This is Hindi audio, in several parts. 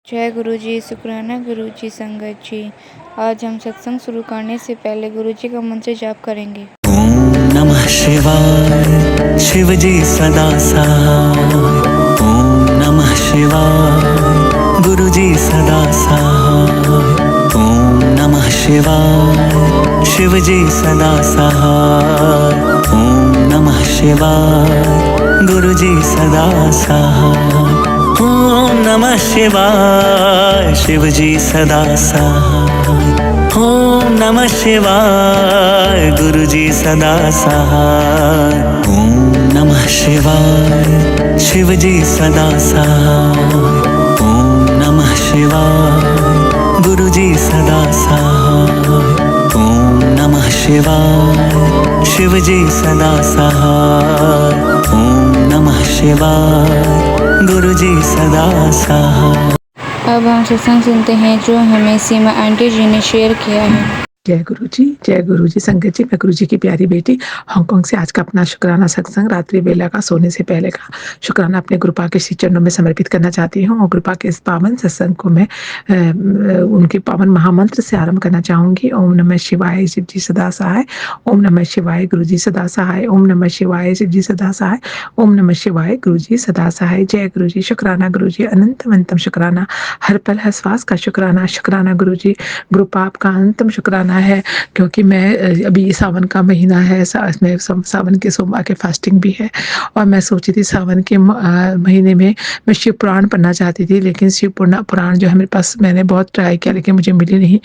जय गुरु जी, शुक्राना गुरु जी, संगत जी। आज हम सत्संग शुरू करने से पहले गुरु जी का मंत्र जाप करेंगे। ओम नमः शिवाय, शिव जी सदा सहाय। ओम नमः शिवाय, गुरु जी सदा सहाय। ओम नमः शिवाय, शिव जी सदा सहाय। ओम नमः शिवाय, गुरु जी सदा सहाय। ओम नमः शिवाय, शिव जी सदा सहाय। ओम नमः शिवाय, गुरु जी सदा सहाय। ओम नमः शिवाय, शिव जी सदा सहाय। ओम नमः शिवाय, गुरु जी सदा सहाय। ओम नमः शिवाय, शिव जी सदा सहाय। ओम नमः शिवाय, गुरु जी सदा सहाय। अब हम सत्संग सुनते हैं जो हमें सीमा आंटी जी ने शेयर किया है। जय गुरु जी, संगत जी। मैं गुरु जी की प्यारी बेटी हांगकांग से आज का अपना शुक्राना सत्संग रात्रि वेला का सोने से पहले का शुक्राना अपने गुरुपा के श्री चरणों में समर्पित करना चाहती हूँ और गुरुपा के इस पावन सत्संग को मैं उनके पावन महामंत्र से आरंभ करना चाहूंगी। ओम नमः शिवाय, शिव जी सदा सहाय। ओम नमः शिवाय, गुरु जी सदा सहाय। ओम नमः शिवाय, शिव जी सदा सहाय। ओम नमः शिवाय, गुरु जी सदा सहाय। जय गुरु जी, शुक्राना गुरु जी, अनंतम शुक्राना, हर पल हर श्वास का शुक्राना। शुक्राना गुरु जी, गुरुपा आपका अनंतम शुक्राना है, क्योंकि मैं अभी सावन का महीना है, इसमें सावन के सोमवार के फास्टिंग भी है और मैं सोची थी सावन के महीने में मैं शिव पुराण पढ़ना चाहती थी, लेकिन शिव पुराण जो है मेरे पास, मैंने बहुत ट्राई किया लेकिन मुझे मिली नहीं।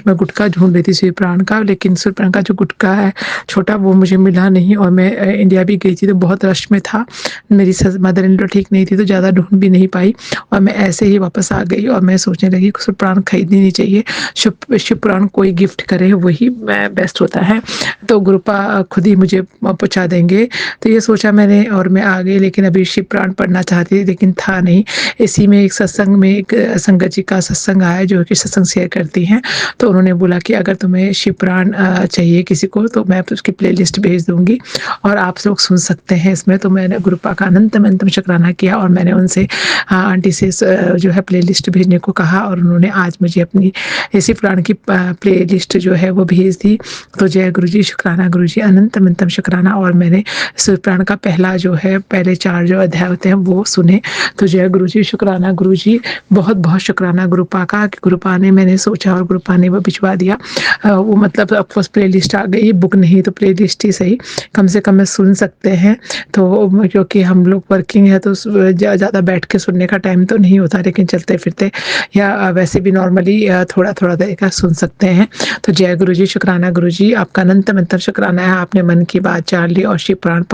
मैं गुटका ढूंढ रही थी शिव पुराण का, लेकिन शिव पुराण का जो गुटका है छोटा वो मुझे मिला नहीं और मैं इंडिया भी गई थी तो बहुत रश में था, मेरी मदर इन लॉ ठीक नहीं थी तो ज़्यादा ढूंढ भी नहीं पाई और मैं ऐसे ही वापस आ गई और मैं सोचने लगी शिव पुराण खरीदनी नहीं चाहिए, शिव पुराण कोई गिफ्ट करे वही बेस्ट होता है, तो गुरुपा खुद ही मुझे पहुंचा देंगे। तो ये सोचा मैंने और मैं आ गई, लेकिन अभी शिव पुराण पढ़ना चाहती थी लेकिन था नहीं। इसी में एक सत्संग में एक संगत जी का सत्संग आया जो कि सत्संग शेयर करती हैं, तो उन्होंने बोला कि अगर तुम्हें शिव पुराण चाहिए किसी को तो मैं उसकी प्लेलिस्ट भेज दूंगी और आप लोग सुन सकते हैं इसमें। तो मैंने गुरुपा का अनंतम शुक्राना किया और मैंने उनसे आंटी से जो है प्लेलिस्ट भेजने को कहा और उन्होंने आज मुझे अपनी शिव पुराण की प्ले लिस्ट जो है वो भेज दी। तो जय गुरु जी, शुक्राना गुरु जी, अनंतम शुक्राना। और मैंने शिव पुराण का पहला जो है पहले 4 जो अध्याय होते हैं वो सुने। तो जय गुरु जी, शुक्राना गुरु जी, बहुत बहुत शुक्राना गुरुपा का कि गुरुपा ने, मैंने सोचा और गुरुपा ने वो भिजवा दिया। वो मतलब ऑफकोर्स प्ले लिस्ट आ गई, बुक नहीं तो प्ले लिस्ट ही सही, कम से कम मैं सुन सकते हैं। तो क्योंकि हम लोग वर्किंग है तो ज़्यादा बैठ के सुनने का टाइम तो नहीं होता, लेकिन चलते फिरते या वैसे भी नॉर्मली थोड़ा थोड़ा देर का सुन सकते हैं। तो जय गुरु जी, शुक्राना गुरु जी, आपका अनंतम शुक्राना है, आपने मन की बात जान ली और शिव पुराण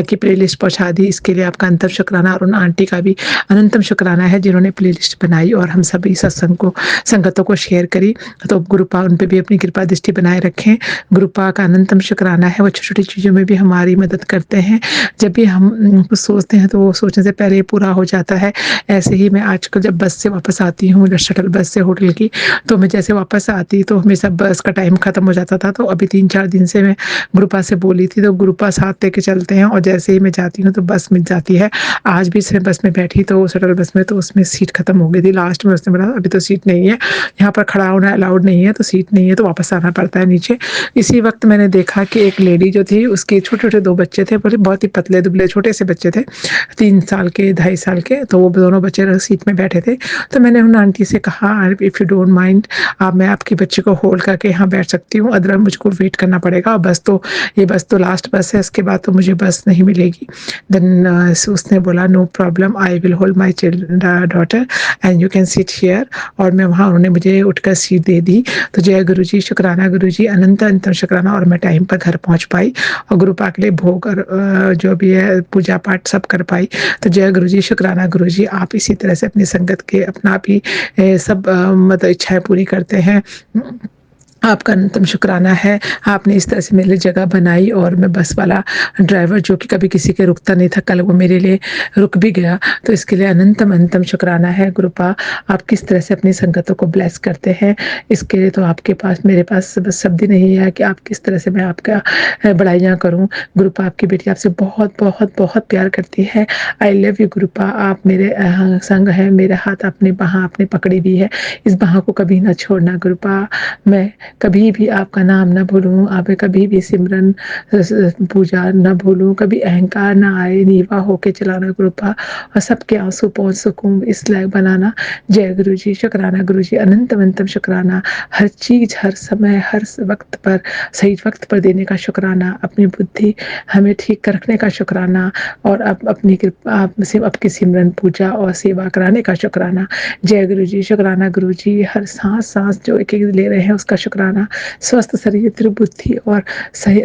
की प्लेलिस्ट पहुंचा दी, इसके लिए आपका अनंतम शुक्राना। और उन आंटी का भी अनंतम शुक्राना है जिन्होंने प्लेलिस्ट बनाई और हम सभी सत्संग को, संगतों को शेयर करी। तो गुरुपा उन पे भी अपनी कृपा दृष्टि बनाए रखें। गुरुपा का अनंतम शुक्राना है, वो छोटी छोटी चीज़ों में भी हमारी मदद करते हैं। जब भी हम कुछ सोचते हैं तो वो सोचने से पहले पूरा हो जाता है। ऐसे ही मैं आजकल जब बस से वापस आती हूँ, शटल बस से होटल की, तो मैं जैसे वापस आती तो हमेशा बस का टाइम खत्म हो जाता था। तो अभी 3-4 दिन से मैं गुरुपा से बोली थी तो गुरुपा साथ लेके चलते हैं और जैसे ही मैं जाती हूँ तो बस मिल जाती है। आज भी मैं बस में बैठी तो शटल बस में, तो उसमें सीट खत्म हो गई थी लास्ट में। उसने बोला अभी तो सीट नहीं है, यहाँ पर खड़ा होना अलाउड नहीं है, तो सीट नहीं है तो वापस आना पड़ता है नीचे। इसी वक्त मैंने देखा कि एक लेडी जो थी उसके छोटे छोटे 2 बच्चे थे, बोले बहुत ही पतले दुबले छोटे से बच्चे थे, 3 साल के 2.5 साल के, तो वो दोनों बच्चे सीट में बैठे थे। तो मैंने उन आंटी से कहा इफ़ यू डोंट माइंड, आप मैं आपके बच्चे को होल्ड करके यहाँ बैठ सकती हूँ, अदरवाइज मुझको वेट करना पड़ेगा और बस तो ये बस तो लास्ट बस है, इसके बाद तो मुझे बस नहीं मिलेगी। देन उसने बोला no problem, I will hold my daughter and you can sit here. और मैं वहाँ, उन्होंने मुझे उठकर सीट दे दी। तो जय गुरु जी, शुक्राना गुरु जी, अनंत शुक्राना। और मैं टाइम पर घर पहुँच पाई और गुरुपा के लिए भोग और जो भी है पूजा पाठ सब कर पाई। तो जय गुरु जी, शुक्राना गुरु जी, आप इसी तरह से अपनी संगत के अपना भी सब मतलब इच्छाएं पूरी करते हैं। आपका अनंतम शुक्राना है, आपने इस तरह से मेरे लिए जगह बनाई और मैं बस वाला ड्राइवर जो कि कभी किसी के रुकता नहीं था, कल वो मेरे लिए रुक भी गया, तो इसके लिए अनंतम अनंतम शुक्राना है। गुरुपा, आप किस तरह से अपनी संगतों को ब्लेस करते हैं, इसके लिए तो आपके पास मेरे पास बस शब्द ही नहीं है कि आप किस तरह से मैं आपका बड़ाइयाँ करूँ। गुरुपा, आपकी बेटी आपसे बहुत बहुत बहुत प्यार करती है। आई लव यू गुरुपा, आप मेरे संग हैं, मेरे हाथ आपने बाँह आपने पकड़ी हुई है, इस बाँह को कभी ना छोड़ना गुरुपा। मैं कभी भी आपका नाम ना भूलूँ, आप कभी भी सिमरन पूजा ना भूलूँ, कभी अहंकार ना आए, नीवा होके चलाना गुरुपा, और सबके आंसू पहुँच सकूँ इस लायक बनाना। जय गुरु जी, शुक्राना गुरु जी, अनंत अनंतम शुक्राना, हर चीज़ हर समय हर वक्त पर सही वक्त पर देने का शुक्राना, अपनी बुद्धि हमें ठीक रखने का शुक्राना, और अब अपनी कृपा आपकी सिमरन पूजा और सेवा कराने का शुक्राना। जय गुरु जी, शुक्राना गुरु जी, हर सांस सांस जो एक एक ले रहे हैं उसका शुक्राना, स्वस्थ शरीर त्रिबुद्धि और सही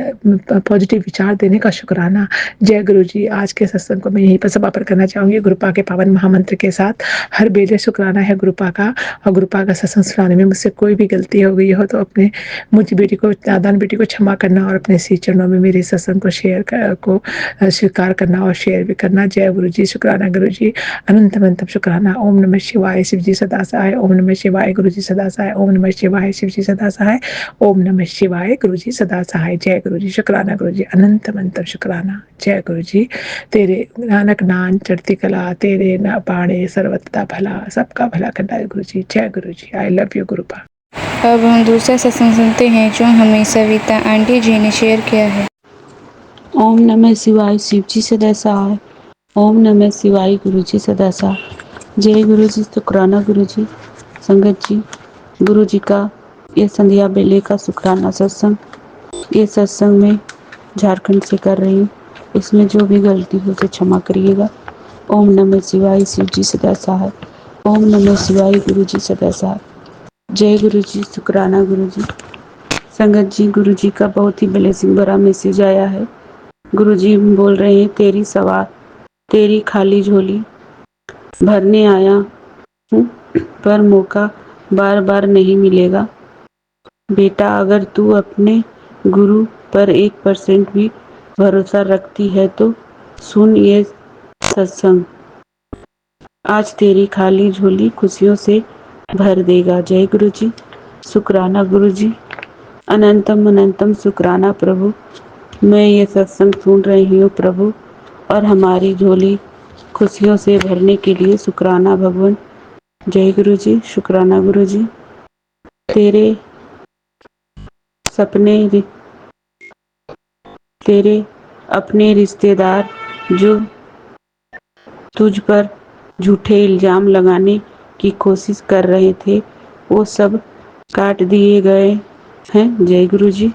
पॉजिटिव विचार देने का शुक्राना। जय गुरु जी, आज के सत्संग को मैं यहीं पर समापन करना चाहूँगी गुरुपा के पावन महामंत्र के साथ। हर बेले शुक्राना है गुरुपा का, और गुरुपा का सत्संग सुनाने में मुझसे कोई भी गलती हो गई हो तो अपने मुझ बेटी को, नादान बेटी को क्षमा करना, और अपने श्री चरणों में मेरे सत्संग को स्वीकार करना और शेयर भी करना। जय गुरु जी, शुक्राना गुरु जी, अनंत अनंतम शुक्राना। ओम नमः शिवाय, शिव जी सदा सहाय। ओम नमः शिवाय, गुरु जी सदा सहाय। ओम नमः शिवाय, शिव जी सदा सहाय। ओम नमः शिवाय, गुरु जी सदा सहाय। जय गुरु जी, शुक्राना गुरु जी, अनंत अनंत शुक्राना। जय गुरु जी, तेरे नानक नाम चढ़ती कला, तेरे ना बाणे सर्वथा भला, सबका भला करना है गुरु जी। जय गुरु जी, आई लव यू गुरुपा। अब हम दूसरा सत्संग सुनते हैं जो हमें सविता आंटी जी ने शेयर किया है। ओम नमः शिवाय, शिव जी सदा सहाय। ओम नमः शिवाय, गुरु जी सदा सहाय। जय गुरु जी, शुक्राना गुरु जी, संगत जी, गुरु जी का ये संध्या बेले का शुक्राना सत्संग, ये सत्संग में झारखंड से कर रही हूँ, इसमें जो भी गलती हो तो क्षमा करिएगा। ओम नमः शिवाय, शिव जी सदा सहाय। ओम नमः शिवाय, गुरु जी सदा सहाय। जय गुरु जी, शुक्राना गुरु जी, संगत जी, गुरु जी का बहुत ही ब्लेसिंग भरा मैसेज आया है। गुरु जी बोल रहे हैं, तेरी सवार तेरी खाली झोली भरने आया हूँ, पर मौका बार बार नहीं मिलेगा। बेटा, अगर तू अपने गुरु पर 1% भी भरोसा रखती है तो सुन ये सत्संग, आज तेरी खाली झोली खुशियों से भर देगा। जय गुरु जी, शुक्राना गुरु जी, अनंतम अनंतम शुक्राना प्रभु। मैं ये सत्संग सुन रही हूँ प्रभु, और हमारी झोली खुशियों से भरने के लिए शुक्राना भगवान। जय गुरु जी, शुक्राना गुरु जी, तेरे सपने तेरे अपने रिश्तेदार जो तुझ पर झूठे इल्जाम लगाने की कोशिश कर रहे थे, वो सब काट दिए गए हैं। जय गुरु जी,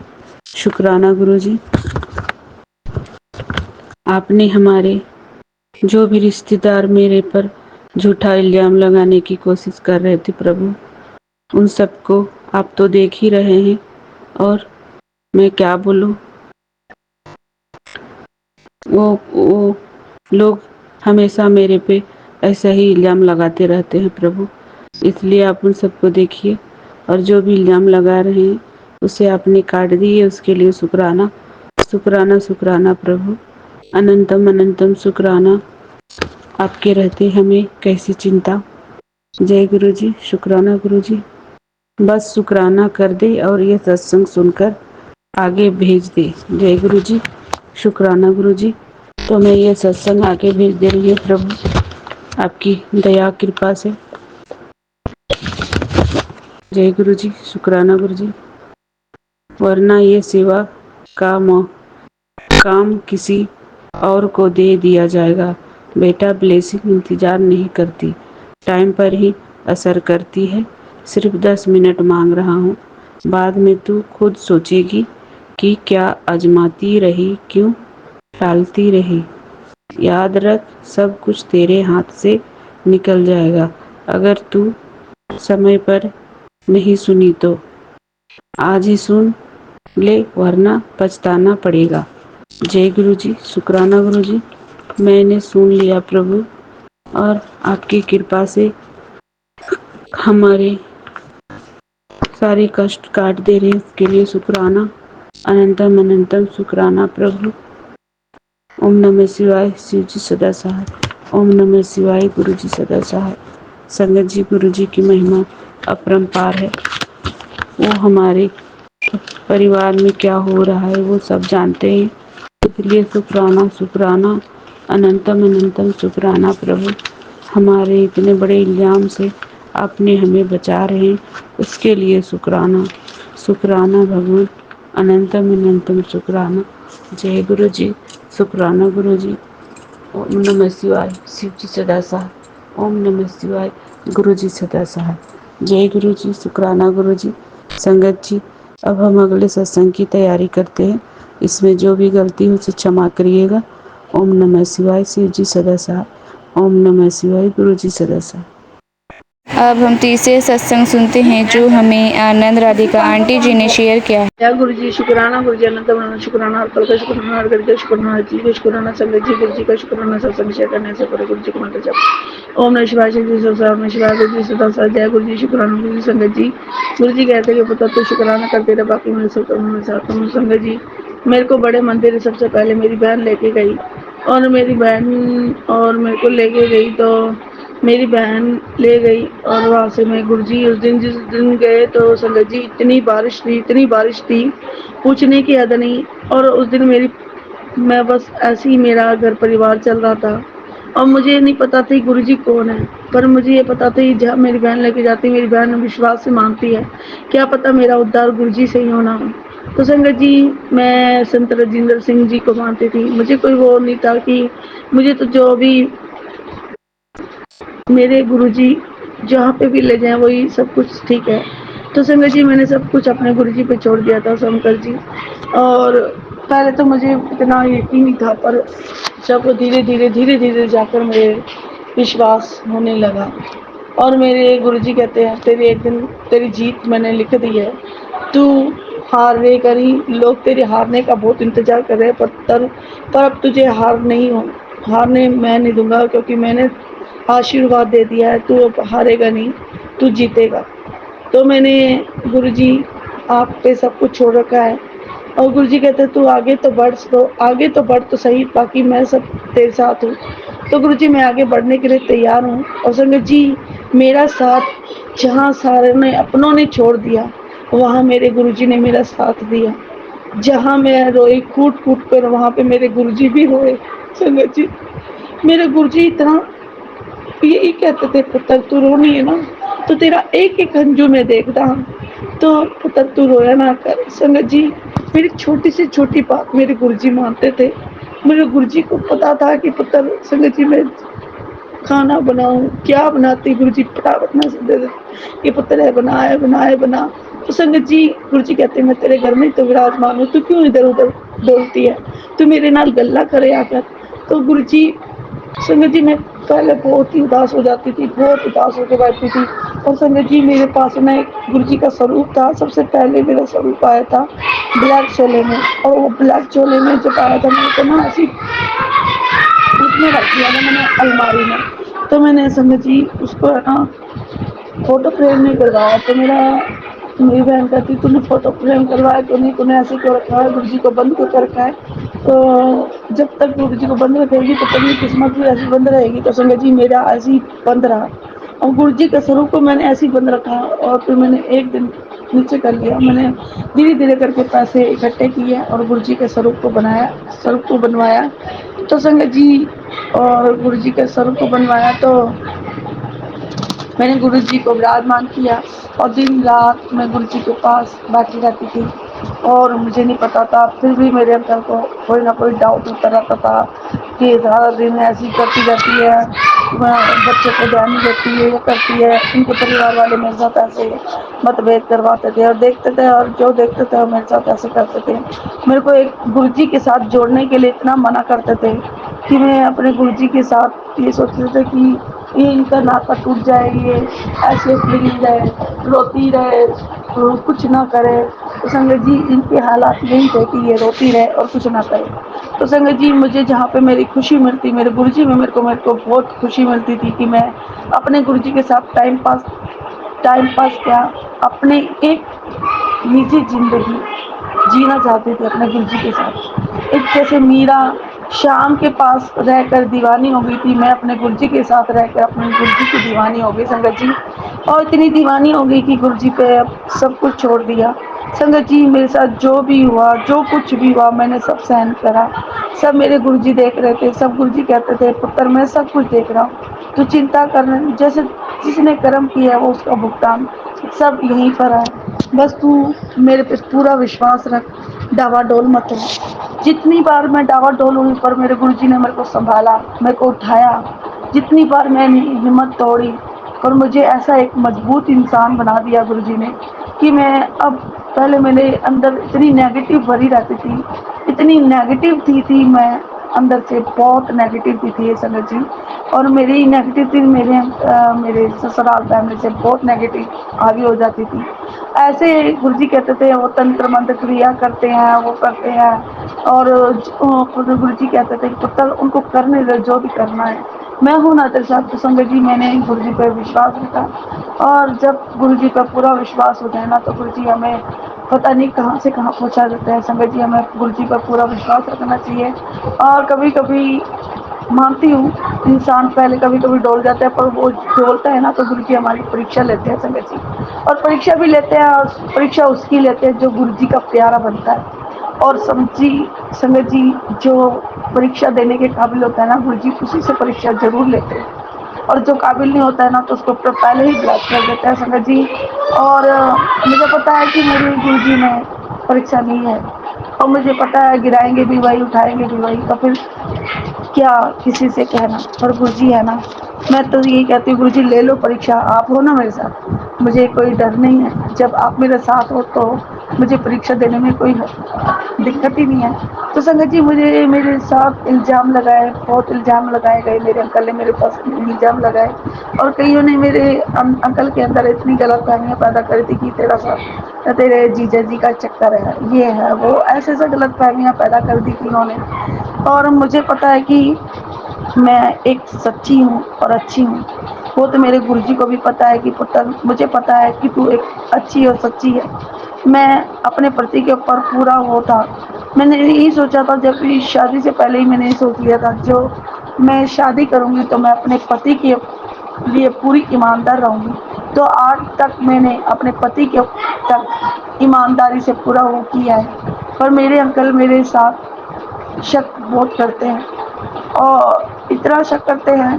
शुक्राना गुरु जी, आपने हमारे जो भी रिश्तेदार मेरे पर झूठा इल्जाम लगाने की कोशिश कर रहे थे प्रभु, उन सबको आप तो देख ही रहे हैं, और मैं क्या बोलूं। वो लोग हमेशा मेरे पे ऐसा ही इल्ज़ाम लगाते रहते हैं प्रभु, इसलिए आप उन सबको देखिए, और जो भी इल्ज़ाम लगा रहे हैं उसे आपने काट दिए, उसके लिए शुक्राना शुक्राना शुक्राना प्रभु, अनंतम अनंतम शुक्राना। आपके रहते हमें कैसी चिंता। जय गुरु जी, शुक्राना गुरु जी, बस शुक्राना कर दे और ये सत्संग सुनकर आगे भेज दे। जय गुरु जी, शुक्राना गुरु जी, तो मैं ये सत्संग आगे भेज दे रही हूँ प्रभु, आपकी दया कृपा से। जय गुरु जी, शुक्राना गुरु जी, वरना ये सेवा का काम किसी और को दे दिया जाएगा। बेटा, ब्लेसिंग इंतजार नहीं करती, टाइम पर ही असर करती है। सिर्फ 10 मिनट मांग रहा हूँ, बाद में तू खुद सोचेगी कि क्या आजमाती रही, क्यों टालती रही। याद रख, सब कुछ तेरे हाथ से निकल जाएगा अगर तू समय पर नहीं सुनी तो। आज ही सुन ले, वरना पछताना पड़ेगा। जय गुरु जी, शुक्राना गुरु जी, मैंने सुन लिया प्रभु, और आपकी कृपा से हमारे सारे कष्ट काट दे रहे हैं, उसके लिए शुक्राना। अनंतम अनंतम शुक्राना प्रभु। ओम नमः शिवाय। शिव जी सदा सहाय। ओम नमः शिवाय। गुरु जी सदा सहाय। संगत जी, गुरु जी की महिमा अपरंपार है। वो हमारे परिवार में क्या हो रहा है वो सब जानते हैं, इसलिए शुक्राना शुक्राना। अनंतम अनंतम शुक्राना प्रभु। हमारे इतने बड़े इल्जाम से आपने हमें बचा रहे हैं, उसके लिए शुक्राना शुक्राना भगवान। अनंतम अनंतम शुक्राना। जय गुरु जी। शुक्राना गुरु जी। ओम नमः शिवाय। शिव जी सदा सहाय। ओम नमः शिवाय। गुरु जी सदा सहाय। जय गुरु जी। शुक्राना गुरु जी। संगत जी, अब हम अगले सत्संग की तैयारी करते हैं। इसमें जो भी गलती हो उसे क्षमा करिएगा। ओम नमः शिवाय। शिव जी सदा सहाय। ओम नमः शिवाय। गुरु जी सदा सहाय। अब हम तीसरे सत्संग सुनते हैं जो हमें आनंद राधिका आंटी जी ने शेयर किया है। या गुरु जी शुक्राना। गुरु जी अनंत अनंत शुक्राना। अर्पण का शुक्राना। अर्घ का शुक्राना। जी का शुक्राना। संगत जी, गुरु जी का शुक्राना। सत्संग शेयर करने से पहले गुरु जी को मंत्र जप। ओम नमः शिवाय। शिव जी सदा। ओम नमः शिवाय। गुरु जी सदा सदा। जय गुरु जी। शुक्राना गुरु जी। संगत जी, गुरु जी कहते हैं कि पुत्र तो शुक्राना करते रहे, बाकी मेरे सब कर्मों में साथ हूँ। संगत जी, मेरे को बड़े मंदिर सबसे पहले मेरी बहन लेके गई, और मेरी बहन और मेरे को लेके गई तो मेरी बहन ले गई, और वहाँ से मैं गुरुजी उस दिन जिस दिन गए तो संगत जी इतनी बारिश थी पूछने की हद नहीं। और उस दिन मैं बस ऐसे ही मेरा घर परिवार चल रहा था, और मुझे नहीं पता थी गुरुजी कौन है, पर मुझे ये पता था जहाँ मेरी बहन लेके जाती, मेरी बहन विश्वास से मानती है, क्या पता मेरा उद्धार गुरुजी से ही होना हो। तो संगत जी, मैं संत राजिंदर सिंह जी को मानती थी। मुझे कोई वो नहीं था कि मुझे तो जो भी मेरे गुरुजी जहाँ पे भी ले जाए वही सब कुछ ठीक है। तो संगत जी, मैंने सब कुछ अपने गुरुजी पे छोड़ दिया था शंकर जी। और पहले तो मुझे इतना यकीन नहीं था, पर जब धीरे धीरे जाकर मेरे विश्वास होने लगा। और मेरे गुरुजी कहते हैं तेरी एक दिन तेरी जीत मैंने लिख दी है, तू हारने करी, लोग तेरे हारने का बहुत इंतजार कर रहे हैं, पर अब तुझे हारने मैं नहीं दूंगा, क्योंकि मैंने आशीर्वाद दे दिया है, तू अब हारेगा नहीं, तू जीतेगा। तो मैंने गुरुजी आप पे सब कुछ छोड़ रखा है, और गुरुजी कहते तू आगे तो बढ़ तो सही, बाकी मैं सब तेरे साथ हूँ। तो गुरुजी, मैं आगे बढ़ने के लिए तैयार हूँ। और संगत जी, मेरा साथ जहाँ सारे ने अपनों ने छोड़ दिया, वहाँ मेरे गुरुजी ने मेरा साथ दिया। जहाँ मैं रोई कूट कर, वहाँ पे मेरे गुरुजी भी रोए। संगत जी, मेरे गुरुजी इतना यही कहते थे, पुत्र तू रोनी है ना, तो तेरा एक एक हंजू में देखता हूँ, तो पुत्र तू रोया ना कर। संगत जी, मेरी छोटी से छोटी बात मेरे गुरुजी मानते थे। मेरे गुरुजी को पता था कि पुत्र, संगत जी, मैं खाना बनाऊं क्या बनाती, गुरुजी फटाफट ना दे दे, ये पुत्र है बना। तो संगत जी, गुरुजी कहते मैं तेरे घर में तो विराजमान हूँ, तू क्यों इधर उधर बोलती है, तू मेरे नाल गल्ला करे आकर। तो गुरुजी, संगत जी, मैं पहले बहुत ही उदास हो जाती थी, बहुत उदास होकर बैठती थी। और संगत जी, मेरे पास में गुरुजी का स्वरूप था। सबसे पहले मेरा स्वरूप आया था ब्लैक चोले में, और वो ब्लैक चोले में जब आया था मेरे को ना ऐसी उसमें रख दिया था मैंने अलमारी में। तो मैंने संगत जी उसको है ना फोटो फ्रेम नहीं करवाया, तो मेरी बहन कहती तूने फोटो फ्रेम करवाया क्यों नहीं, तूने ऐसे क्यों रखा है, गुरुजी को बंद क्यों कर रखा है। तो जब तक गुरुजी को बंद रखेगी तो तेरी किस्मत भी ऐसी बंद रहेगी। तो संगत जी, मेरा ऐसे ही बंद रहा, और गुरुजी के स्वरूप को मैंने ऐसे ही बंद रखा। और फिर मैंने एक दिन नीचे कर लिया, मैंने धीरे धीरे करके पैसे इकट्ठे किए और गुरुजी के स्वरूप को बनवाया। तो संगत जी, और गुरुजी के स्वरूप को बनवाया तो मैंने गुरुजी को विराजमान किया, और दिन रात मैं गुरुजी के पास बैठी रहती थी। और मुझे नहीं पता था, फिर भी मेरे अंदर को कोई ना कोई डाउट होता रहता था कि सारा दिन ऐसी करती रहती है, बच्चे को ध्यान नहीं देती है, ये करती है। इनके परिवार वाले मेरे साथ ऐसे मतभेद करवाते थे, और देखते थे, और जो देखते थे वो मेरे साथ ऐसे करते थे। मेरे को एक गुरुजी के साथ जोड़ने के लिए इतना मना करते थे कि मैं अपने गुरुजी के साथ ये सोचते थे कि ये इनका नाता टूट जाए, ये ऐसे फिर जाए, रोती रहे, कुछ ना करे। तो संगत जी, इनके हालात यही थे कि ये रोती रहे और कुछ ना करे। तो संगत जी, मुझे जहाँ पे मेरी खुशी मिलती, मेरे गुरुजी में मेरे को बहुत खुशी मिलती थी कि मैं अपने गुरुजी के साथ टाइम पास क्या, अपने एक निजी ज़िंदगी जीना चाहते थे अपने गुरु जी के साथ। एक जैसे मीरा शाम के पास रहकर दीवानी हो गई थी, मैं अपने गुरु जी के साथ रहकर अपने गुरु जी की दीवानी हो गई संगत जी। और इतनी दीवानी हो गई कि गुरु जी पे अब सब कुछ छोड़ दिया। संगत जी मेरे साथ जो भी हुआ, जो कुछ भी हुआ, मैंने सब सहन करा। सब मेरे गुरु जी देख रहे थे, सब गुरु जी कहते थे पुत्र मैं सब कुछ देख रहा हूँ, तू चिंता कर, जैसे जिसने कर्म किया है वो उसका भुगतान सब यहीं पर है, बस तू मेरे पे पूरा विश्वास रख, डावाडोल मत हो। जितनी बार मैं डावाडोल हुई पर मेरे गुरु जी ने मेरे को संभाला, मेरे को उठाया। जितनी बार मैंने हिम्मत तोड़ी और मुझे ऐसा एक मजबूत इंसान बना दिया गुरु जी ने कि मैं अब, पहले मेरे अंदर इतनी नेगेटिव भरी रहती थी, इतनी नेगेटिव थी मैं अंदर से, बहुत नेगेटिव थी ये संगत जी। और मेरी नेगेटिव थी मेरे ससुराल फैमिली से बहुत नेगेटिव आगे हो जाती थी। ऐसे गुरु जी कहते थे वो तंत्र मंत्र क्रिया करते हैं, वो करते हैं। और गुरु जी कहते थे पुत्र उनको करने दे जो भी करना है, मैं हूँ ना तेरे साथ। तो संगत जी मैंने गुरु जी पर विश्वास रखा, और जब गुरु जी पर पूरा विश्वास हो जाए ना तो गुरु जी हमें पता नहीं कहाँ से कहाँ पहुँचा देते हैं। संगत जी हमें गुरु जी पर पूरा विश्वास रखना चाहिए। और कभी कभी मानती हूँ इंसान पहले कभी कभी डोल जाता है, पर वो डोलता है ना तो गुरु जी हमारी परीक्षा लेते हैं संगत जी। और परीक्षा भी लेते हैं, और परीक्षा उसकी लेते हैं जो गुरु जी का प्यारा बनता है। और समझी संगत जी जो परीक्षा देने के काबिल होता है ना गुरु जी उसी से परीक्षा जरूर लेते हैं, और जो काबिल नहीं होता है ना तो उसको पहले ही ब्लॉक कर देता है संगत जी। और मुझे पता है कि मेरे गुरु जी में परीक्षा नहीं है, और मुझे पता है गिराएंगे भी वही, उठाएंगे भी वही, तो फिर क्या किसी से कहना। और गुरु जी है ना, मैं तो यही कहती हूँ गुरु जी ले लो परीक्षा, आप हो ना मेरे साथ, मुझे कोई डर नहीं है। जब आप मेरे साथ हो तो मुझे परीक्षा देने में कोई दिक्कत ही नहीं है। तो संगत जी मुझे मेरे साथ इल्ज़ाम लगाए, बहुत इल्ज़ाम लगाए गए, मेरे अंकल ने मेरे पास इल्ज़ाम लगाए, और कईयों ने मेरे अंकल के अंदर इतनी गलतफहमियाँ पैदा करी थी कि तेरा साथ तेरे जीजा जी का चक्कर है, ये है वो, ऐसे ऐसे गलतफहमियाँ पैदा कर दी थी उन्होंने। और मुझे पता है कि मैं एक सच्ची हूँ और अच्छी हूँ, वो तो मेरे गुरुजी को भी पता है कि पुत्र मुझे पता है कि तू एक अच्छी और सच्ची है। मैं अपने पति के ऊपर पूरा वो था, मैंने यही सोचा था जब शादी से पहले ही मैंने सोच लिया था जो मैं शादी करूँगी तो मैं अपने पति के लिए पूरी ईमानदार रहूँगी। तो आज तक मैंने अपने पति के तक ईमानदारी से पूरा वो किया है। पर मेरे अंकल मेरे साथ शक बहुत करते हैं, और इतना शक करते हैं,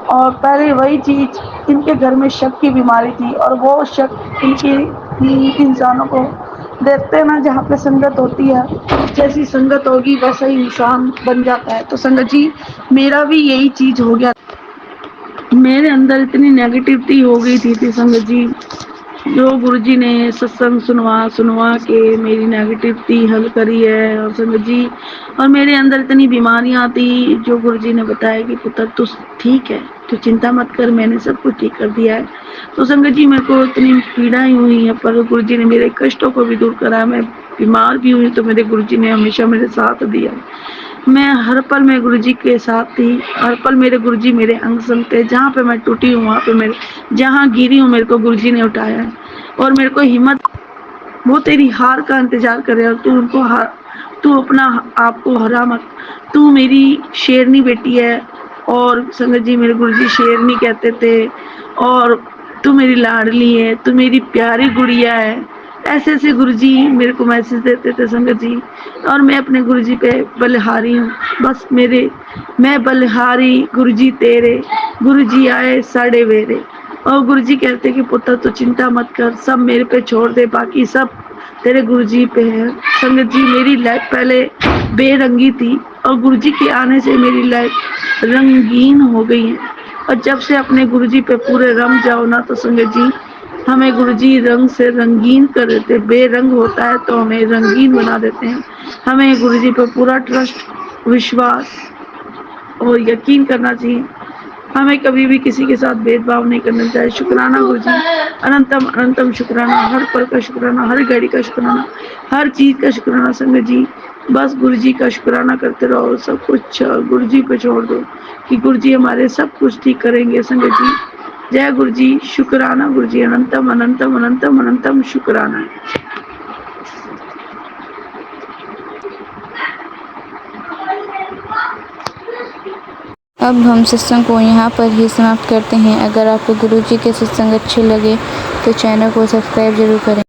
और पहले वही चीज़ इनके घर में शक की बीमारी थी, और वो शक इनकी इंसानों को देखते हैं ना, जहाँ पे संगत होती है, जैसी संगत होगी वैसा ही इंसान बन जाता है। तो संगत जी मेरा भी यही चीज़ हो गया, मेरे अंदर इतनी नेगेटिविटी हो गई थी संगत जी, जो गुरुजी ने सत्संग सुनवा के मेरी नेगेटिविटी हल करी है। और संगत जी और मेरे अंदर इतनी बीमारियां थी, जो गुरुजी ने बताया कि पुत्र तू ठीक है, तू चिंता मत कर, मैंने सब कुछ ठीक कर दिया है। तो संगत जी मेरे को इतनी पीड़ाएं हुई है, पर गुरुजी ने मेरे कष्टों को भी दूर करा। मैं बीमार भी हुई तो मेरे गुरुजी ने हमेशा मेरे साथ दिया। मैं हर पल में गुरुजी के साथ थी, हर पल मेरे गुरुजी मेरे अंग संग थे। जहाँ पे मैं टूटी हूँ वहाँ पे जहाँ गिरी हूँ मेरे को गुरुजी ने उठाया है, और मेरे को हिम्मत, वो तेरी हार का इंतजार कर रहे हो, तू अपना आप को हरा मत, तू मेरी शेरनी बेटी है। और संगत जी मेरे गुरुजी शेरनी कहते थे, और तू मेरी लाडली है, तू मेरी प्यारी गुड़िया है, ऐसे ऐसे गुरुजी मेरे को मैसेज देते थे संगत जी। और मैं अपने गुरुजी पे बलिहारी हूँ, बस मैं बलिहारी गुरुजी तेरे, गुरुजी आए साढ़े वेरे। और गुरुजी कहते कि पुत्र तो चिंता मत कर, सब मेरे पे छोड़ दे, बाकी सब तेरे गुरुजी पे है। संगत जी मेरी लाइफ पहले बेरंगी थी, और गुरुजी के आने से मेरी लाइफ रंगीन हो गई है। और जब से अपने गुरुजी पे पूरे रंग जाओ ना तो संगत जी हमें गुरुजी रंग से रंगीन कर देते, बेरंग होता है तो हमें रंगीन बना देते हैं। हमें गुरुजी पे पूरा ट्रस्ट, विश्वास और यकीन करना चाहिए। हमें कभी भी किसी के साथ भेदभाव नहीं करना चाहिए। शुक्राना गुरुजी, अनंतम अनंतम शुक्राना, हर पल का शुक्राना, हर घड़ी का शुक्राना, हर चीज का शुक्राना संगत जी। बस गुरुजी का शुक्राना करते रहो, सब कुछ गुरुजी पे छोड़ दो कि गुरुजी हमारे सब कुछ ठीक करेंगे संगत जी। जय गुरुजी, शुक्राना गुरुजी, अनंतम अनंतम अनंतम अनंतम शुक्राना। अब हम सत्संग को यहाँ पर ही समाप्त करते हैं। अगर आपको गुरुजी के सत्संग अच्छे लगे तो चैनल को सब्सक्राइब जरूर करें।